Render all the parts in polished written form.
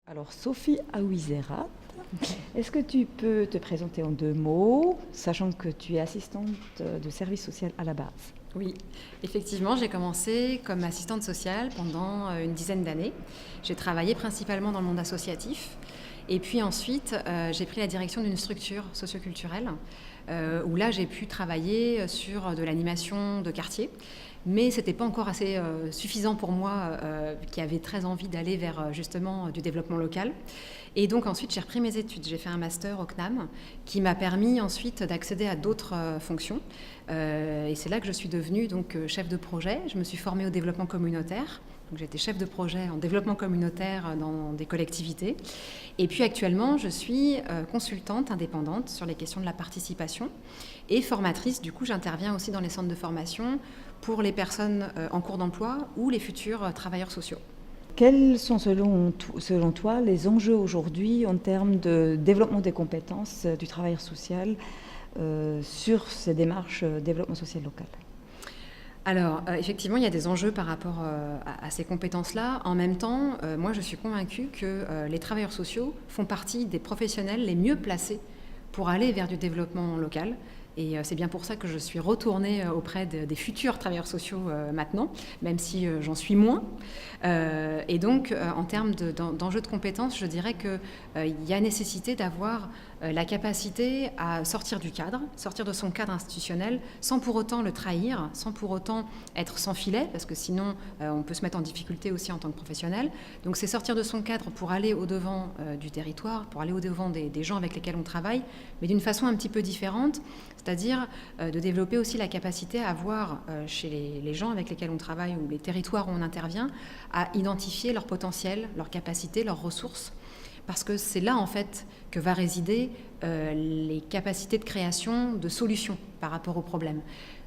Alors, Sophie Aouizerat, est-ce que tu peux te présenter en 2 mots, sachant que tu es assistante de service social à la base? Oui, effectivement, j'ai commencé comme assistante sociale pendant une dizaine d'années. J'ai travaillé principalement dans le monde associatif. Et puis ensuite, j'ai pris la direction d'une structure socioculturelle où là, j'ai pu travailler sur de l'animation de quartier. Mais ce n'était pas encore assez suffisant pour moi, qui avait très envie d'aller vers justement du développement local. Et donc ensuite, j'ai repris mes études. J'ai fait un master au CNAM qui m'a permis ensuite d'accéder à d'autres fonctions. Et c'est là que je suis devenue donc, chef de projet. Je me suis formée au développement communautaire. Donc, j'étais chef de projet en développement communautaire dans des collectivités. Et puis actuellement, je suis consultante indépendante sur les questions de la participation et formatrice. Du coup, j'interviens aussi dans les centres de formation pour les personnes en cours d'emploi ou les futurs travailleurs sociaux. Quels sont selon toi les enjeux aujourd'hui en termes de développement des compétences du travailleur social sur ces démarches développement social local? Alors, effectivement, il y a des enjeux par rapport à ces compétences-là. En même temps, moi, je suis convaincue que les travailleurs sociaux font partie des professionnels les mieux placés pour aller vers du développement local. Et c'est bien pour ça que je suis retournée auprès des futurs travailleurs sociaux maintenant, même si j'en suis moins. Et donc, en termes d'enjeux de compétences, je dirais qu'il y a nécessité d'avoir la capacité à sortir du cadre, sortir de son cadre institutionnel, sans pour autant le trahir, sans pour autant être sans filet, parce que sinon, on peut se mettre en difficulté aussi en tant que professionnel. Donc, c'est sortir de son cadre pour aller au-devant du territoire, pour aller au-devant des gens avec lesquels on travaille, mais d'une façon un petit peu différente, c'est-à-dire de développer aussi la capacité à voir chez les gens avec lesquels on travaille ou les territoires où on intervient, à identifier leur potentiel, leurs capacités, leurs ressources, parce que c'est là en fait que va résider les capacités de création de solutions par rapport aux problèmes.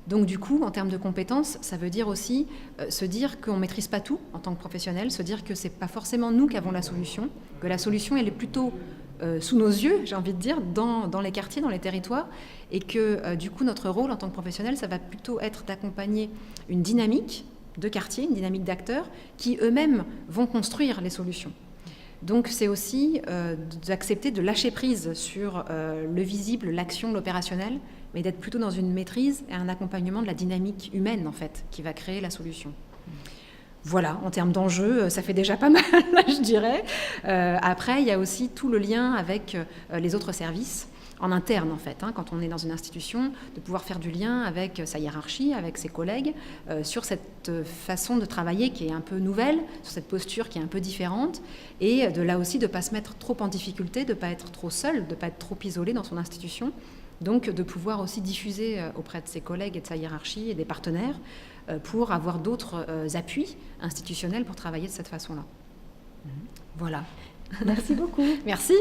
Donc du coup, en termes de compétences, ça veut dire aussi se dire qu'on ne maîtrise pas tout en tant que professionnel, se dire que ce n'est pas forcément nous qui avons la solution, que la solution elle est plutôt sous nos yeux, j'ai envie de dire, dans les quartiers, dans les territoires, et que du coup notre rôle en tant que professionnel, ça va plutôt être d'accompagner une dynamique de quartier, une dynamique d'acteurs qui eux-mêmes vont construire les solutions. Donc c'est aussi d'accepter de lâcher prise sur le visible, l'action, l'opérationnel, mais d'être plutôt dans une maîtrise et un accompagnement de la dynamique humaine en fait, qui va créer la solution. Voilà, en termes d'enjeux, ça fait déjà pas mal, je dirais. Après, il y a aussi tout le lien avec les autres services, en interne en fait, quand on est dans une institution, de pouvoir faire du lien avec sa hiérarchie, avec ses collègues, sur cette façon de travailler qui est un peu nouvelle, sur cette posture qui est un peu différente, et de là aussi de ne pas se mettre trop en difficulté, de ne pas être trop seul, de ne pas être trop isolé dans son institution. Donc de pouvoir aussi diffuser auprès de ses collègues et de sa hiérarchie et des partenaires pour avoir d'autres appuis institutionnels pour travailler de cette façon-là. Voilà. Merci beaucoup. Merci.